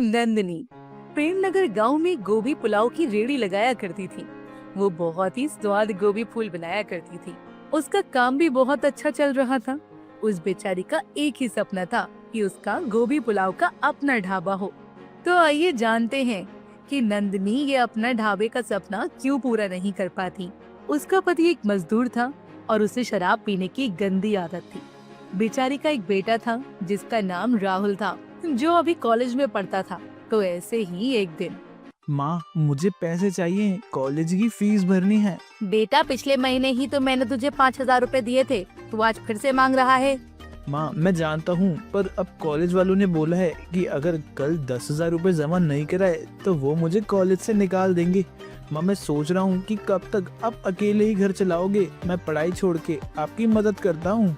नंदिनी प्रेमनगर गांव में गोभी पुलाव की रेड़ी लगाया करती थी। वो बहुत ही स्वाद गोभी फूल बनाया करती थी। उसका काम भी बहुत अच्छा चल रहा था। उस बेचारी का एक ही सपना था कि उसका गोभी पुलाव का अपना ढाबा हो। तो आइए जानते हैं कि नंदिनी ये अपना ढाबे का सपना क्यों पूरा नहीं कर पाती। उसका पति एक मजदूर था और उसे शराब पीने की गंदी आदत थी। बेचारी का एक बेटा था जिसका नाम राहुल था, जो अभी कॉलेज में पढ़ता था। तो ऐसे ही एक दिन, माँ, मुझे पैसे चाहिए, कॉलेज की फीस भरनी है। बेटा पिछले महीने ही तो मैंने तुझे 5,000 रुपए दिए थे, तू आज फिर से मांग रहा है। माँ, मैं जानता हूँ, पर अब कॉलेज वालों ने बोला है कि अगर कल 10,000 रुपए जमा नहीं कराए तो वो मुझे कॉलेज से निकाल देंगे। माँ, मैं सोच रहा हूँ कि कब तक आप अकेले ही घर चलाओगे। मैं पढ़ाई छोड़ के आपकी मदद करता हूँ।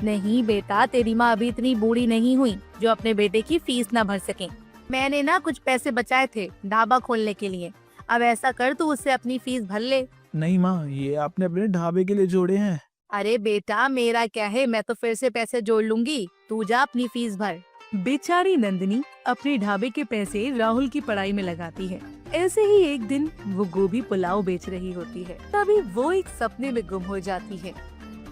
नहीं बेटा, तेरी माँ अभी इतनी बूढ़ी नहीं हुई जो अपने बेटे की फीस ना भर सके। मैंने ना कुछ पैसे बचाए थे ढाबा खोलने के लिए। अब ऐसा कर, तू उससे अपनी फीस भर ले। नहीं माँ, ये आपने अपने ढाबे के लिए जोड़े हैं। अरे बेटा, मेरा क्या है, मैं तो फिर से पैसे जोड़ लूंगी, तू जा अपनी फीस भर। बेचारी नंदिनी अपने ढाबे के पैसे राहुल की पढ़ाई में लगाती है। ऐसे ही एक दिन वो गोभी पुलाव बेच रही होती है, तभी वो एक सपने में गुम हो जाती है।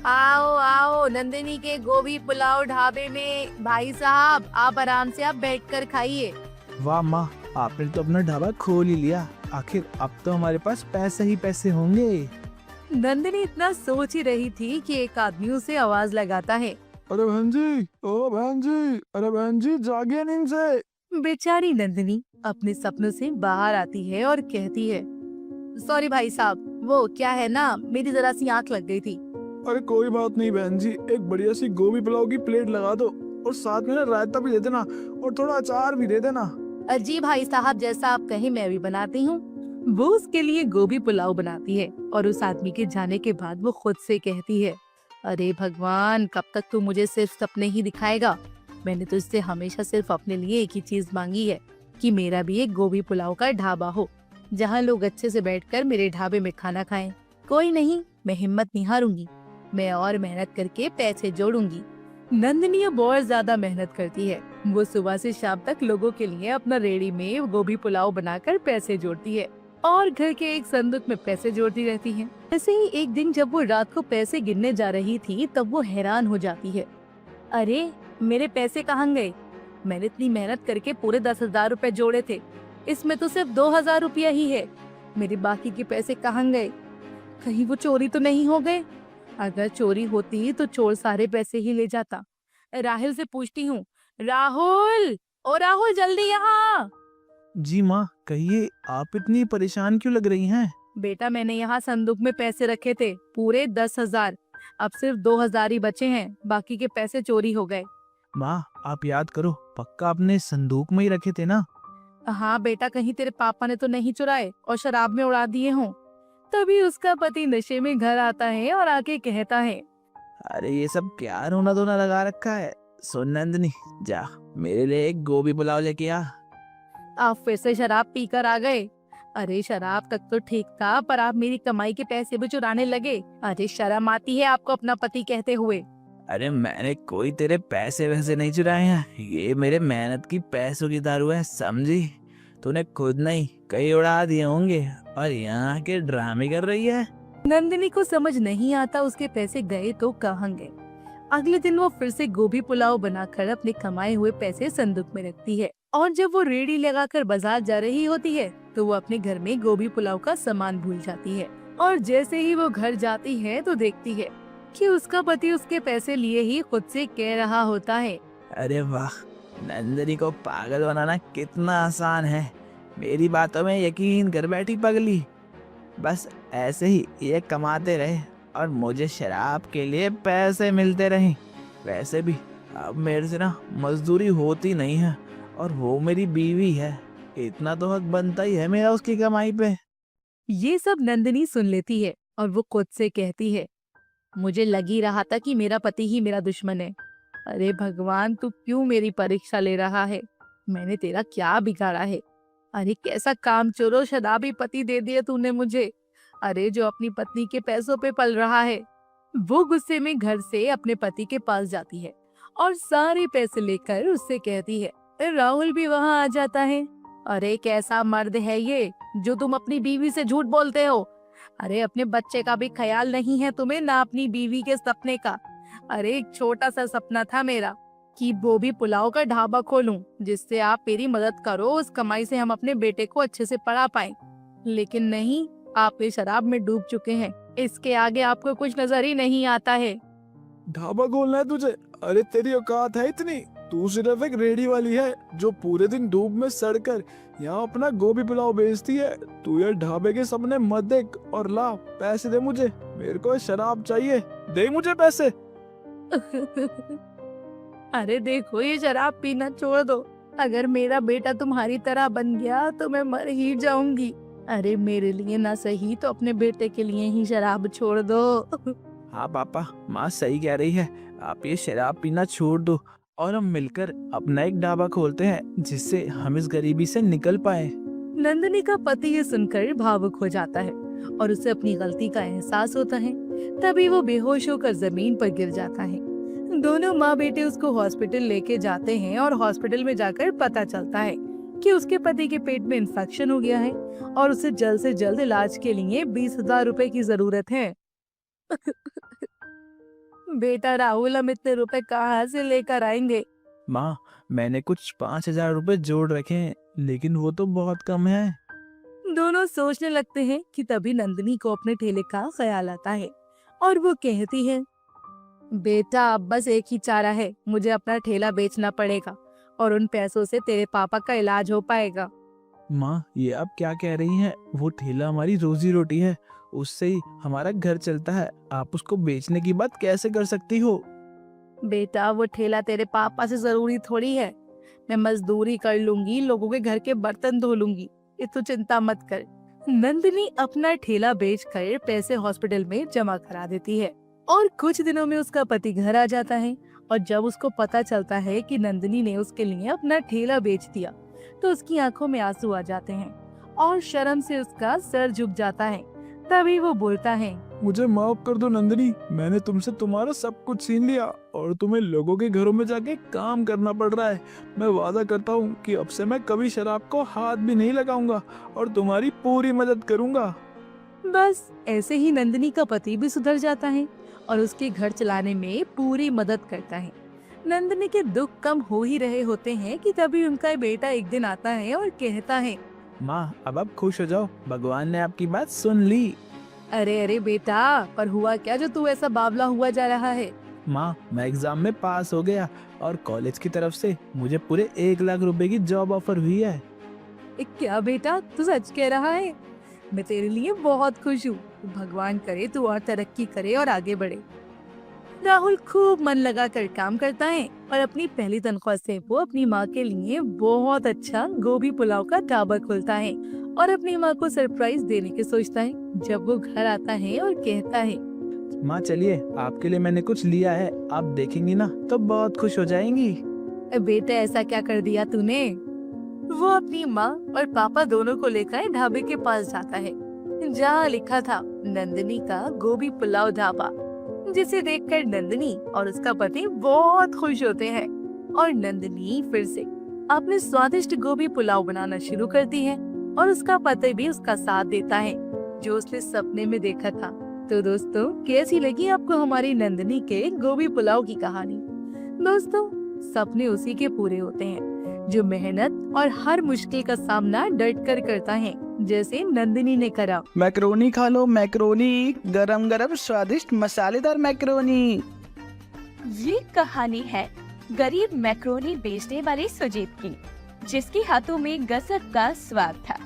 आओ आओ नंदिनी के गोभी पुलाव ढाबे में, भाई साहब आप आराम से आप बैठकर खाइए। वाह माँ, आपने तो अपना ढाबा खोल ही लिया। आखिर अब तो हमारे पास पैसे ही पैसे होंगे। नंदिनी इतना सोच ही रही थी कि एक आदमी उसे आवाज लगाता है। अरे बहन जी, ओ बहन जी, अरे बहन जी, जागिए नींद से। बेचारी नंदिनी अपने सपनों से बाहर आती है और कहती है, सॉरी भाई साहब, वो क्या है ना, मेरी जरा सी आंख लग गई थी। अरे कोई बात नहीं बहन जी, एक बढ़िया सी गोभी पुलाव की प्लेट लगा दो और साथ में ना रायता भी दे देना और थोड़ा अचार भी दे देना। अजी भाई साहब, जैसा आप कहें मैं भी बनाती हूँ। वो उसके लिए गोभी पुलाव बनाती है और उस आदमी के जाने के बाद वो खुद से कहती है, अरे भगवान, कब तक तू मुझे सिर्फ सपने ही दिखाएगा। मैंने तो इससे हमेशा सिर्फ अपने लिए एक ही चीज मांगी है कि मेरा भी एक गोभी पुलाव का ढाबा हो, जहाँ लोग अच्छे से बैठकर मेरे ढाबे में खाना खाएं। कोई नहीं, मैं हिम्मत नहीं हारूंगी, मैं और मेहनत करके पैसे जोड़ूंगी। नंदिनी अब और ज्यादा मेहनत करती है। वो सुबह से शाम तक लोगों के लिए अपना रेड़ी में गोभी पुलाव बनाकर पैसे जोड़ती है और घर के एक संदूक में पैसे जोड़ती रहती है। ऐसे ही एक दिन जब वो रात को पैसे गिनने जा रही थी, तब वो हैरान हो जाती है। अरे, मेरे पैसे कहाँ गए? मैंने इतनी मेहनत करके पूरे 10,000 रुपए जोड़े थे, इसमें तो सिर्फ 2,000 रुपया ही है। मेरे बाकी के पैसे कहाँ गए? कहीं वो चोरी तो नहीं हो गए? अगर चोरी होती तो चोर सारे पैसे ही ले जाता। राहुल से पूछती हूँ, राहुल, ओ राहुल, जल्दी यहाँ। जी माँ, कहिए, आप इतनी परेशान क्यों लग रही हैं? बेटा, मैंने यहाँ संदूक में पैसे रखे थे पूरे 10,000। अब सिर्फ 2,000 ही बचे हैं, बाकी के पैसे चोरी हो गए। माँ, आप याद करो, पक्का आपने संदूक में ही रखे थे ना? हाँ बेटा, कहीं तेरे पापा ने तो नहीं चुराए और शराब में उड़ा दिए हों। तभी उसका पति नशे में घर आता है और आके कहता है, अरे ये सब क्या रोना धोना लगा रखा है। सुन नंदनी, जा मेरे लिए एक गोभी पुलाव लेके आ। आप फिर से शराब पीकर आ गए। अरे शराब तक तो ठीक था, पर आप मेरी कमाई के पैसे भी चुराने लगे। अरे शर्म आती है आपको अपना पति कहते हुए। अरे मैंने कोई तेरे पैसे वैसे नहीं चुराए हैं, ये मेरे मेहनत की पैसों की दारू है, समझी? तूने खुद नहीं कहीं उड़ा दिए होंगे और यहाँ के ड्रामे कर रही है। नंदिनी को समझ नहीं आता उसके पैसे गए तो कहाँ गए। अगले दिन वो फिर से गोभी पुलाव बनाकर अपने कमाए हुए पैसे संदूक में रखती है और जब वो रेडी लगाकर बाजार जा रही होती है तो वो अपने घर में गोभी पुलाव का सामान भूल जाती है। और जैसे ही वो घर जाती है तो देखती है कि उसका पति उसके पैसे लिए ही खुद से कह रहा होता है, अरे वाह, नंदनी को पागल बनाना कितना आसान है। मेरी बातों में यकीन कर बैठी पगली। बस ऐसे ही ये कमाते रहे और मुझे शराब के लिए पैसे मिलते रहे। वैसे भी अब मेरे से ना मजदूरी होती नहीं है और वो मेरी बीवी है, इतना तो हक बनता ही है मेरा उसकी कमाई पे। ये सब नंदिनी सुन लेती है और वो खुद से कहती है, मुझे लग ही रहा था कि मेरा पति ही मेरा दुश्मन है। अरे भगवान, तू क्यों मेरी परीक्षा ले रहा है? मैंने तेरा क्या बिगाड़ा है? अरे कैसा कामचोर और शराबी पति दे दिया तूने मुझे। अरे जो अपनी पत्नी के पैसों पे पल रहा है। वो गुस्से में घर से अपने पति के पास जाती है और सारे पैसे लेकर उससे कहती है, राहुल भी वहाँ आ जाता है। अरे कैसा मर्द है ये जो तुम अपनी बीवी से झूठ बोलते हो। अरे अपने बच्चे का भी ख्याल नहीं है तुम्हें, ना अपनी बीवी के सपने का। अरे एक छोटा सा सपना था मेरा कि वो भी पुलाव का ढाबा खोलूं, जिससे आप मेरी मदद करो, उस कमाई से हम अपने बेटे को अच्छे से पढ़ा पाए। लेकिन नहीं, आप इस शराब में डूब चुके हैं। इसके आगे आपको कुछ नजर ही नहीं आता है। ढाबा खोलना है तुझे? अरे तेरी औकात है इतनी? तू सिर्फ एक रेडी वाली है जो पूरे दिन धूप में सड़कर यहाँ अपना गोभी पुलाव बेचती है। तू ये ढाबे के सपने मत देख और ला पैसे दे मुझे। मेरे को शराब चाहिए, दे मुझे पैसे। अरे देखो, ये शराब पीना छोड़ दो। अगर मेरा बेटा तुम्हारी तरह बन गया तो मैं मर ही जाऊंगी। अरे मेरे लिए ना सही तो अपने बेटे के लिए ही शराब छोड़ दो। हाँ पापा, माँ सही कह रही है। आप ये शराब पीना छोड़ दो और हम मिलकर अपना एक ढाबा खोलते हैं, जिससे हम इस गरीबी से निकल पाए। नंदिनी का पति ये सुनकर भावुक हो जाता है और उसे अपनी गलती का एहसास होता है। तभी वो बेहोश होकर जमीन पर गिर जाता है। दोनों माँ बेटे उसको हॉस्पिटल लेके जाते हैं और हॉस्पिटल में जाकर पता चलता है कि उसके पति के पेट में इन्फेक्शन हो गया है और उसे जल्द से जल्द इलाज के लिए 20,000 रुपए की जरूरत है। बेटा राहुल, हम इतने रुपए कहाँ से लेकर आएंगे? माँ, मैंने कुछ 5,000 रुपए जोड़ रखे हैं, लेकिन वो तो बहुत कम है। दोनों सोचने लगते हैं कि तभी नंदिनी को अपने ठेले का ख्याल आता है और वो कहती है, बेटा अब बस एक ही चारा है, मुझे अपना ठेला बेचना पड़ेगा और उन पैसों से तेरे पापा का इलाज हो पाएगा। माँ, ये आप क्या कह रही हैं? वो ठेला हमारी रोजी रोटी है, उससे ही हमारा घर चलता है। आप उसको बेचने की बात कैसे कर सकती हो? बेटा वो ठेला तेरे पापा से जरूरी थोड़ी है। मैं मजदूरी कर लूंगी, लोगों के घर के बर्तन धो लूंगी, ये तो चिंता मत कर। नंदिनी अपना ठेला बेचकर पैसे हॉस्पिटल में जमा करा देती है और कुछ दिनों में उसका पति घर आ जाता है। और जब उसको पता चलता है कि नंदिनी ने उसके लिए अपना ठेला बेच दिया तो उसकी आंखों में आंसू आ जाते हैं और शर्म से उसका सर झुक जाता है। तभी वो बोलता है, मुझे माफ कर दो नंदिनी, मैंने तुमसे तुम्हारा सब कुछ छीन लिया और तुम्हें लोगों के घरों में जाके काम करना पड़ रहा है। मैं वादा करता हूँ कि अब से मैं कभी शराब को हाथ भी नहीं लगाऊंगा और तुम्हारी पूरी मदद करूंगा। बस ऐसे ही नंदिनी का पति भी सुधर जाता है और उसके घर चलाने में पूरी मदद करता है। नंदिनी के दुख कम हो ही रहे होते हैं कि तभी उनका बेटा एक दिन आता है और कहता है, माँ, अब आप खुश हो जाओ, भगवान ने आपकी बात सुन ली। अरे अरे बेटा, पर हुआ क्या जो तू ऐसा बावला हुआ जा रहा है? माँ, मैं एग्जाम में पास हो गया और कॉलेज की तरफ से मुझे पूरे 1 लाख रुपए की जॉब ऑफर हुई है। क्या बेटा, तू सच कह रहा है? मैं तेरे लिए बहुत खुश हूँ। भगवान करे तू और तरक्की करे और आगे बढ़े। राहुल खूब मन लगा कर काम करता है और अपनी पहली तनख्वाह से वो अपनी माँ के लिए बहुत अच्छा गोभी पुलाव का ढाबा खोलता है और अपनी माँ को सरप्राइज देने की सोचता है। जब वो घर आता है और कहता है, माँ चलिए, आपके लिए मैंने कुछ लिया है, आप देखेंगी ना तो बहुत खुश हो जाएंगी। बेटा ऐसा क्या कर दिया तूने? वो अपनी माँ और पापा दोनों को लेकर ढाबे के पास जाता है जहाँ लिखा था नंदिनी का गोभी पुलाव ढाबा, जिसे देखकर नंदिनी और उसका पति बहुत खुश होते हैं और नंदिनी फिर से अपने स्वादिष्ट गोभी पुलाव बनाना शुरू करती है और उसका पति भी उसका साथ देता है जो उसने सपने में देखा था। तो दोस्तों, कैसी लगी आपको हमारी नंदिनी के गोभी पुलाव की कहानी? दोस्तों, सपने उसी के पूरे होते हैं जो मेहनत और हर मुश्किल का सामना डट कर करता है, जैसे नंदिनी ने करा। मैक्रोनी खा लो, मैक्रोनी, गरम गरम स्वादिष्ट मसालेदार मैक्रोनी। ये कहानी है गरीब मैक्रोनी बेचने वाले सुजीत की, जिसके हाथों में गजब का स्वाद था।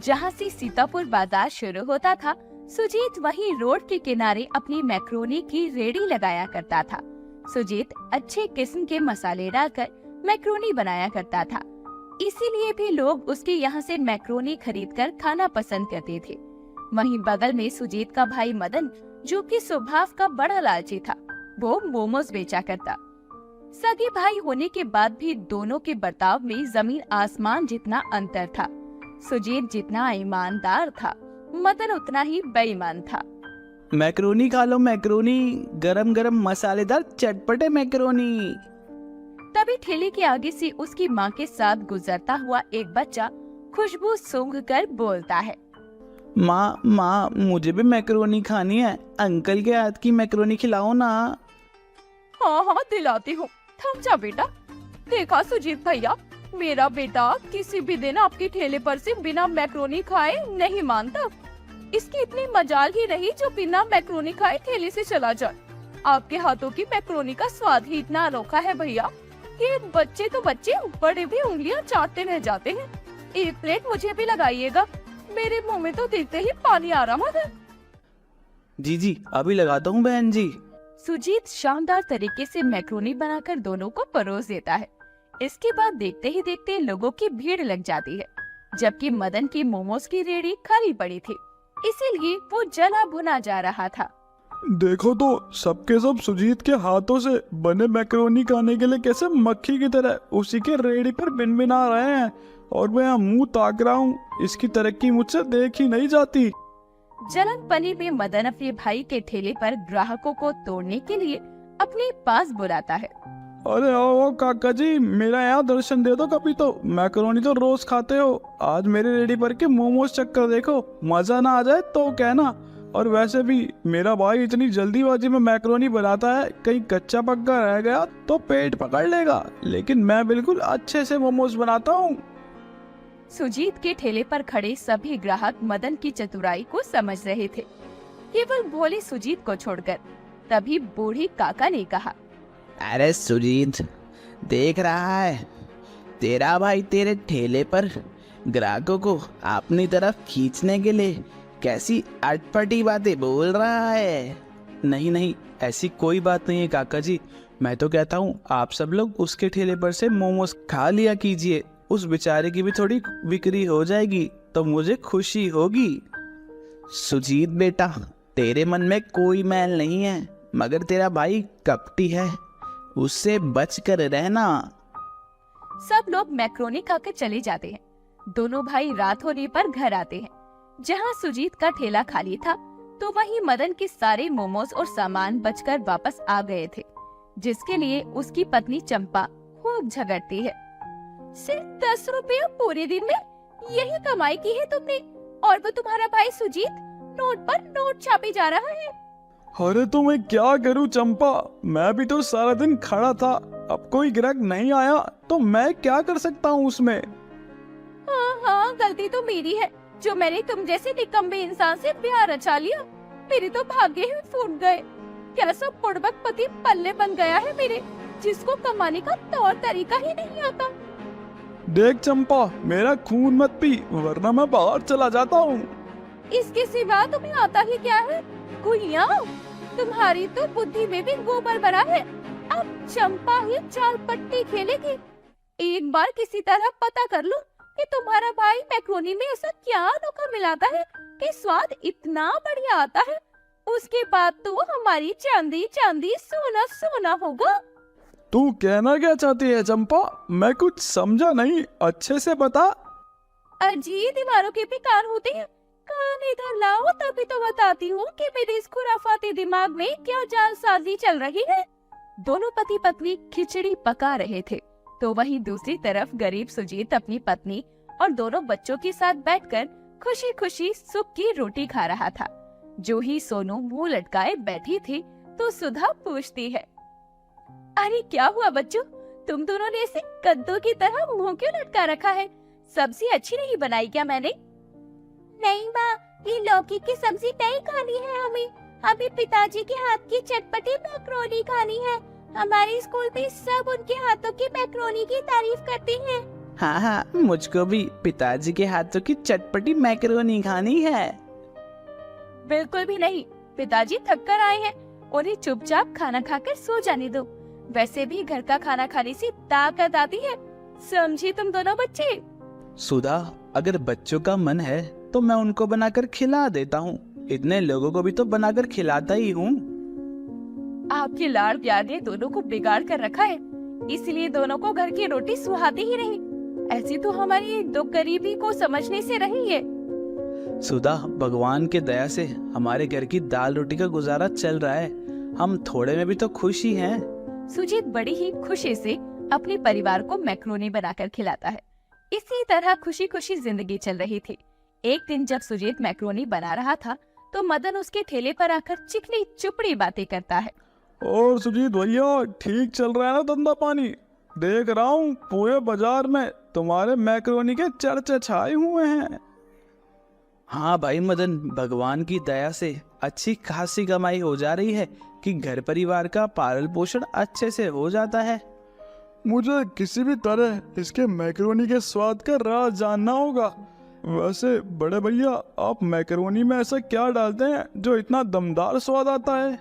जहाँ से सीतापुर बाजार शुरू होता था, सुजीत वहीं रोड के किनारे अपनी मैक्रोनी की रेडी लगाया करता था। सुजीत अच्छे किस्म के मसाले डालकर मैक्रोनी बनाया करता था, इसीलिए भी लोग उसके यहाँ से मैक्रोनी खरीदकर खाना पसंद करते थे। वहीं बगल में सुजीत का भाई मदन, जो कि स्वभाव का बड़ा लालची था, वो मोमोज बेचा करता। सगे भाई होने के बाद भी दोनों के बर्ताव में जमीन आसमान जितना अंतर था। सुजीत जितना ईमानदार था, मदन उतना ही बेईमान था। मैक्रोनी खा लो, मैक्रोनी, गरम गरम मसालेदार चटपटे मैक्रोनी। तभी ठेले के आगे से उसकी माँ के साथ गुजरता हुआ एक बच्चा खुशबू सूंघ कर बोलता है। माँ माँ, मुझे भी मैक्रोनी खानी है, अंकल के हाथ की मैक्रोनी खिलाओ ना। हाँ हाँ दिलाती हूँ, थम जा बेटा। देखा सुजीत भैया, मेरा बेटा किसी भी दिन आपके ठेले पर से बिना मैक्रोनी खाए नहीं मानता। इसकी इतनी मजाल ही नहीं जो बिना मैक्रोनी खाए ठेले से चला जाए। आपके हाथों की मैक्रोनी का स्वाद ही इतना अनोखा है भैया कि बच्चे तो बच्चे, बड़े भी उंगलियां चाटते रह जाते हैं। एक प्लेट मुझे भी लगाइएगा, मेरे मुंह में तो देखते ही पानी आ रहा है। जी जी, अभी लगाता हूँ बहन जी। सुजीत शानदार तरीके से मैक्रोनी बनाकर दोनों को परोस देता है। इसके बाद देखते ही देखते लोगों की भीड़ लग जाती है, जबकि मदन की मोमोज की रेहड़ी खाली पड़ी थी, इसीलिए वो जला भुना जा रहा था। देखो तो सबके सब सुजीत के हाथों से बने मैक्रोनी खाने के लिए कैसे मक्खी की तरह उसी के रेडी पर भिनभिना रहे हैं, और मैं यहाँ मुंह ताक रहा हूँ। इसकी तरक्की मुझसे देखी नहीं जाती। जलन पनी में मदन अपने भाई के ठेले पर ग्राहकों को तोड़ने के लिए अपने पास बुलाता है। अरे आओ काका जी, मेरा यहाँ दर्शन दे दो कभी तो। मैक्रोनी तो रोज खाते हो, आज मेरे रेडी पर के मोमोज चक्कर देखो, मजा ना आ जाए तो कहना। और वैसे भी मेरा भाई इतनी जल्दीबाजी में मैक्रोनी बनाता है, कहीं कच्चा पक्का रह गया तो पेट पकड़ लेगा, लेकिन मैं बिल्कुल अच्छे से मोमोज बनाता हूँ। सुजीत के ठेले पर खड़े सभी ग्राहक मदन की चतुराई को समझ रहे थे, केवल भोले सुजीत को छोड़कर। तभी बूढ़ी काका ने कहा, अरे सुजीत, देख रहा है तेरा भाई तेरे ठेले पर ग्राहकों को अपनी तरफ खींचने के लिए कैसी अटपटी बातें बोल रहा है। नहीं नहीं, ऐसी कोई बात नहीं है काका जी। मैं तो कहता हूँ आप सब लोग उसके ठेले पर से मोमोज खा लिया कीजिए, उस बेचारे की भी थोड़ी बिक्री हो जाएगी तो मुझे खुशी होगी। सुजीत बेटा, तेरे मन में कोई मैल नहीं है, मगर तेरा भाई कपटी है, उससे बच कर रहना। सब लोग मैक्रोनी खाकर चले जाते हैं। दोनों भाई रात होने पर घर आते हैं। जहाँ सुजीत का ठेला खाली था, तो वहीं मदन के सारे मोमोज और सामान बचकर वापस आ गए थे, जिसके लिए उसकी पत्नी चंपा खूब झगड़ती है। सिर्फ 10 रुपये पूरे दिन में, यही कमाई की है तुमने, और वो तुम्हारा भाई सुजीत नोट पर नोट छापे जा रहा है। अरे तो मैं क्या करूं चंपा, मैं भी तो सारा दिन खड़ा था, अब कोई ग्राहक नहीं आया तो मैं क्या कर सकता हूं उसमें। हाँ हाँ, गलती तो मेरी है जो मैंने तुम जैसे निकम्मे इंसान से प्यार रचा लिया। मेरे तो भाग्य ही फूट गए। कैसा बुड़बक पति पल्ले बन गया है मेरे, जिसको कमाने का तौर तरीका ही नहीं आता। देख चंपा, मेरा खून मत पी, वरना मैं बाहर चला जाता हूँ। इसके सिवा तुम्हें आता ही क्या है? गुइया, तुम्हारी तो बुद्धि में भी गोबर भरा है। अब चंपा ही चाल पट्टी खेलेगी। एक बार किसी तरह पता कर लो कि तुम्हारा भाई मैक्रोनी में ऐसा क्या अनोखा मिलाता है कि स्वाद इतना बढ़िया आता है। उसके बाद तो हमारी चांदी चांदी सोना सोना होगा। तू कहना क्या चाहती है चंपा? मैं कुछ समझा नहीं, अच्छे से बता। अजीब दीवारों के भी कान होते हैं, कान इधर लाओ तभी तो बताती हूँ कि मेरे इस खुराफाती दिमाग में क्या जालसाजी चल रही है। दोनों पति पत्नी खिचड़ी पका रहे थे, तो वहीं दूसरी तरफ गरीब सुजीत अपनी पत्नी और दोनों बच्चों के साथ बैठकर खुशी खुशी सुख की रोटी खा रहा था। जो ही सोनू मुंह लटकाए बैठी थी तो सुधा पूछती है, अरे क्या हुआ बच्चों, तुम दोनों ने इसे कद्दू की तरह मुंह क्यों लटका रखा है? सब्जी अच्छी नहीं बनाई क्या मैंने? नहीं माँ, ये लौकी की सब्जी नहीं खानी है हमें, अभी पिताजी के हाथ की चटपटी मैक्रोनी खानी है। हमारे स्कूल में सब उनके हाथों की मैक्रोनी की तारीफ करते हैं। हाँ हाँ, मुझको भी पिताजी के हाथों की चटपटी मैक्रोनी खानी है। बिल्कुल भी नहीं, पिताजी थक कर आए हैं, उन्हें चुपचाप खाना खाकर सो जाने दो। वैसे भी घर का खाना खाने से ताकत आती है, समझी तुम दोनों बच्चे? सुधा, अगर बच्चों का मन है तो मैं उनको बनाकर खिला देता हूँ, इतने लोगों को भी तो बनाकर खिलाता ही हूँ। आपके लाड़ प्यार ने दोनों को बिगाड़ कर रखा है, इसलिए दोनों को घर की रोटी सुहाती ही नहीं। ऐसी तो हमारी दुख गरीबी को समझने से रही है। सुधा, भगवान के दया से हमारे घर की दाल रोटी का गुजारा चल रहा है, हम थोड़े में भी तो खुश ही हैं। सुजीत बड़ी ही खुशी से अपने परिवार को मैक्रोनी बनाकर खिलाता है। इसी तरह खुशी खुशी जिंदगी चल रही थी। एक दिन जब सुजीत मैक्रोनी बना रहा था तो मदन उसके ठेले पर आकर चिकनी चुपड़ी बातें करता है। और सुजीत भैया, ठीक चल रहा है ना धंधा पानी? देख रहा हूँ पूरे बाजार में तुम्हारे मैक्रोनी के चर्चे छाए हुए हैं। हाँ भाई मदन, भगवान की दया से अच्छी खासी कमाई हो जा रही है कि घर परिवार का पालन पोषण अच्छे से हो जाता है। मुझे किसी भी तरह इसके मैक्रोनी के स्वाद का राज जानना होगा। वैसे बड़े भैया, आप मैक्रोनी में ऐसा क्या डालते हैं जो इतना दमदार स्वाद आता है?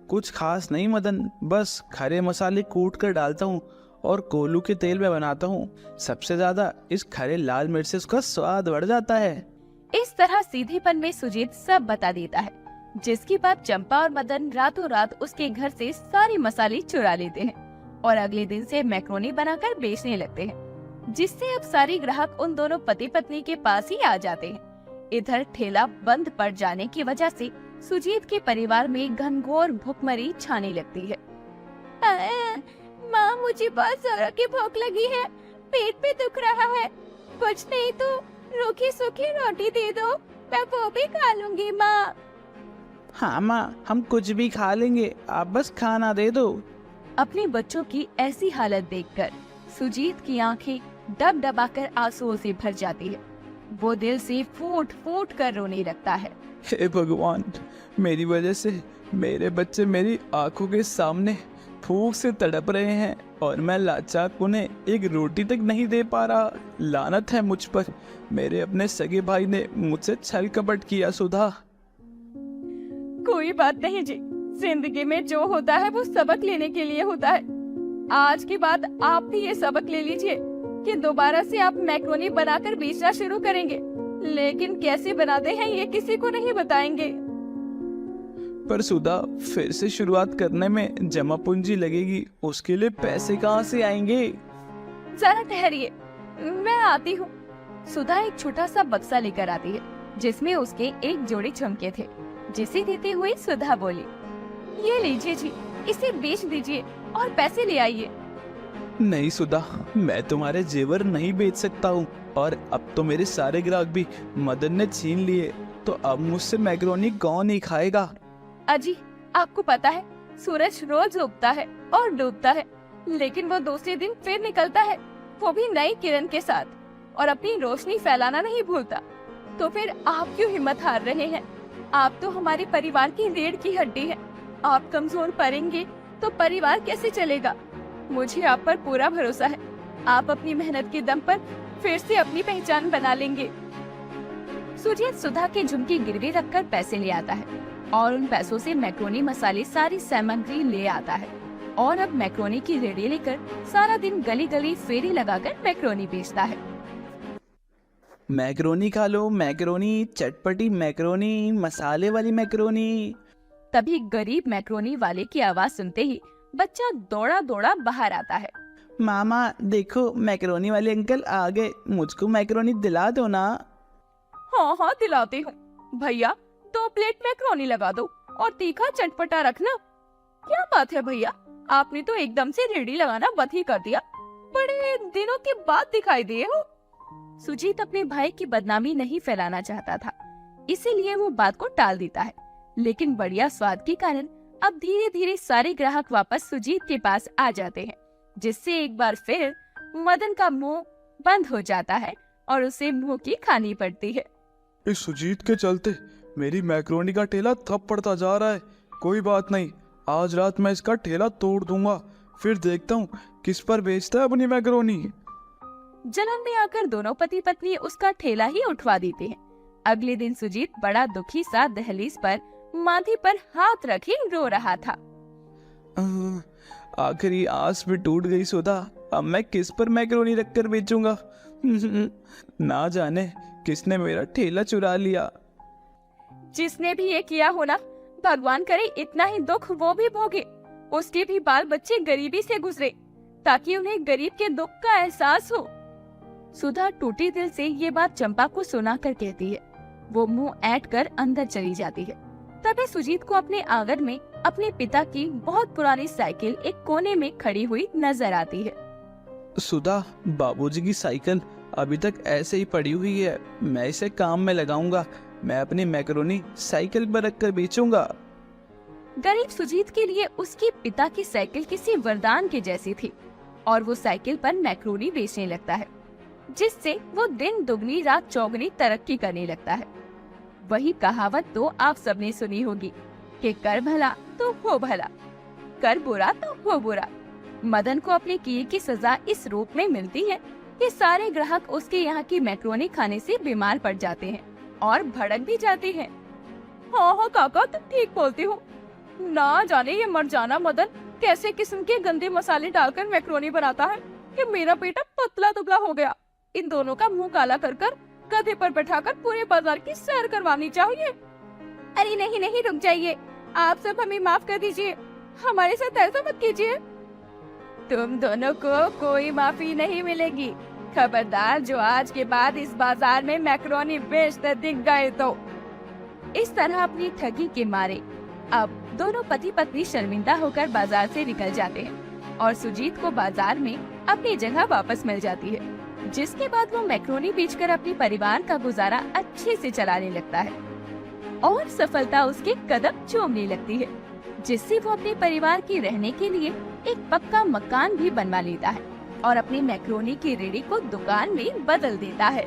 कुछ खास नहीं मदन, बस खड़े मसाले कूट कर डालता हूँ और कोलू के तेल में बनाता हूँ। सबसे ज्यादा इस खड़े लाल मिर्च से उसका स्वाद बढ़ जाता है। इस तरह सीधेपन में सुजीत सब बता देता है, जिसकी बात चंपा और मदन रातों रात उसके घर से सारे मसाले चुरा लेते हैं और अगले दिन से मैक्रोनी बनाकर बेचने लगते हैं, जिससे अब सारे ग्राहक उन दोनों पति पत्नी के पास ही आ जाते हैं। इधर ठेला बंद पड़ जाने की वजह से सुजीत के परिवार में घनघोर भूखमरी छाने लगती है। माँ, मुझे बहुत जोरों की भूख लगी है, पेट पे दुख रहा है, कुछ नहीं तो रूखी सूखी रोटी दे दो, मैं वो भी खा लूंगी माँ। हाँ माँ, हम कुछ भी खा लेंगे, आप बस खाना दे दो। अपने बच्चों की ऐसी हालत देखकर सुजीत की आंखें डबडबाकर आंसुओं से भर जाती है। वो दिल से फूट फूट कर रोने लगता है। हे भगवान, मेरी वजह से मेरे बच्चे मेरी आंखों के सामने भूख से तड़प रहे हैं और मैं लाचार उन्हें एक रोटी तक नहीं दे पा रहा। लानत है मुझ पर, मेरे अपने सगे भाई ने मुझसे छल कपट किया। सुधा, कोई बात नहीं जी, जिंदगी में जो होता है वो सबक लेने के लिए होता है। आज के बाद आप भी ये सबक ले लीजिए कि दोबारा से आप मैक्रोनी बनाकर बेचना शुरू करेंगे, लेकिन कैसे बनाते हैं ये किसी को नहीं बताएंगे। पर सुधा, फिर से शुरुआत करने में जमा पूंजी लगेगी, उसके लिए पैसे कहाँ से आएंगे? जरा ठहरिए, मैं आती हूँ। सुधा एक छोटा सा बक्सा लेकर आती है जिसमें उसके एक जोड़ी झुमके थे, जिसे देते हुए सुधा बोली, ये लीजिए जी, इसे बेच दीजिए और पैसे ले आइए। नहीं सुधा, मैं तुम्हारे जेवर नहीं बेच सकता हूँ, और अब तो मेरे सारे ग्राहक भी मदन ने छीन लिए, तो अब मुझसे मैक्रोनी कौन ही खाएगा? अजी, आपको पता है सूरज रोज उगता है और डूबता है, लेकिन वो दूसरे दिन फिर निकलता है, वो भी नई किरण के साथ, और अपनी रोशनी फैलाना नहीं भूलता। तो फिर आप क्यों हिम्मत हार रहे हैं? आप तो हमारे परिवार की रीढ़ की हड्डी है। आप कमजोर पड़ेंगे तो परिवार कैसे चलेगा? मुझे आप पर पूरा भरोसा है, आप अपनी मेहनत के दम पर फिर से अपनी पहचान बना लेंगे। सुजीत सुधा के झुमकी गिरवी रखकर पैसे ले आता है और उन पैसों से मैक्रोनी मसाले सारी सामग्री ले आता है, और अब मैक्रोनी की रेडी लेकर सारा दिन गली गली फेरी लगाकर मैक्रोनी बेचता है। मैक्रोनी खा लो, मैक्रोनी, चटपटी मैक्रोनी, मसाले वाली मैक्रोनी। तभी गरीब मैक्रोनी वाले की आवाज सुनते ही बच्चा दौड़ा दौड़ा बाहर आता है। मामा देखो, मैक्रोनी वाले अंकल आ गए, मुझको मैक्रोनी दिला दो ना। हाँ हाँ, दिलाती हूँ भैया, 2 प्लेट मैक्रोनी लगा दो और तीखा चटपटा रखना। क्या बात है भैया, आपने तो एकदम से रेडी लगाना बंद ही कर दिया, बड़े दिनों के बाद दिखाई दिए हो। सुजीत अपने भाई की बदनामी नहीं फैलाना चाहता था, इसीलिए वो बात को टाल देता है, लेकिन बढ़िया स्वाद के कारण अब धीरे धीरे सारे ग्राहक वापस सुजीत के पास आ जाते हैं, जिससे एक बार फिर मदन का मुंह बंद हो जाता है और उसे मुंह की खानी पड़ती है। इस सुजीत के चलते मेरी मैक्रोनी का ठेला थप पड़ता जा रहा है। कोई बात नहीं, आज रात मैं इसका ठेला तोड़ दूंगा, फिर देखता हूँ किस पर बेचता है अपनी मैक्रोनी। जलन में आकर दोनों पति पत्नी उसका ठेला ही उठवा देते हैं। अगले दिन सुजीत बड़ा दुखी सा दहलीज पर माथे पर हाथ रखे रो रहा था। आखिरी आस भी टूट गई सुधा, अब मैं किस पर मैक्रोनी रखकर बेचूंगा? ना जाने किसने मेरा ठेला चुरा लिया। जिसने भी ये किया होना, भगवान करे इतना ही दुख वो भी भोगे, उसके भी बाल बच्चे गरीबी से गुजरे, ताकि उन्हें गरीब के दुख का एहसास हो। सुधा टूटे दिल से ये बात चंपा को सुना कर कहती है। वो मुंह ऐंठ कर अंदर चली जाती है। तभी सुजीत को अपने आंगन में अपने पिता की बहुत पुरानी साइकिल एक कोने में खड़ी हुई नजर आती है। सुधा, बाबूजी की साइकिल अभी तक ऐसे ही पड़ी हुई है। मैं इसे काम में लगाऊंगा। मैं अपनी मैक्रोनी साइकिल पर रखकर बेचूंगा। गरीब सुजीत के लिए उसके पिता की साइकिल किसी वरदान के जैसी थी और वो साइकिल पर मैक्रोनी बेचने लगता है, जिससे वो दिन दुगनी रात चौगनी तरक्की करने लगता है। वही कहावत तो आप सबने सुनी होगी कि कर भला तो हो भला, कर बुरा तो हो बुरा। मदन को अपने किए की सजा इस रूप में मिलती है कि सारे ग्राहक उसके यहाँ की मैक्रोनी खाने से बीमार पड़ जाते हैं और भड़क भी जाते हैं। हाँ काका, तुम ठीक बोलते हो। ना जाने ये मर जाना मदन कैसे किस्म के गंदे मसाले डालकर मैक्रोनी बनाता है कि मेरा बेटा पतला दुबला हो गया। इन दोनों का मुंह काला कर कर गधे पर बैठाकर पूरे बाजार की सैर करवानी चाहिए। अरे नहीं नहीं, रुक जाइए, आप सब हमें माफ कर दीजिए, हमारे साथ ऐसा मत कीजिए। तुम दोनों को कोई माफी नहीं मिलेगी। खबरदार जो आज के बाद इस बाजार में मैक्रोनी बेचते दिख गए तो। इस तरह अपनी ठगी के मारे अब दोनों पति पत्नी शर्मिंदा होकर बाजार से निकल जाते हैं और सुजीत को बाजार में अपनी जगह वापस मिल जाती है, जिसके बाद वो मैक्रोनी बेचकर अपने परिवार का गुजारा अच्छे से चलाने लगता है और सफलता उसके कदम चूमने लगती है, जिससे वो अपने परिवार के रहने के लिए एक पक्का मकान भी बनवा लेता है और अपनी मैक्रोनी की रेहड़ी को दुकान में बदल देता है।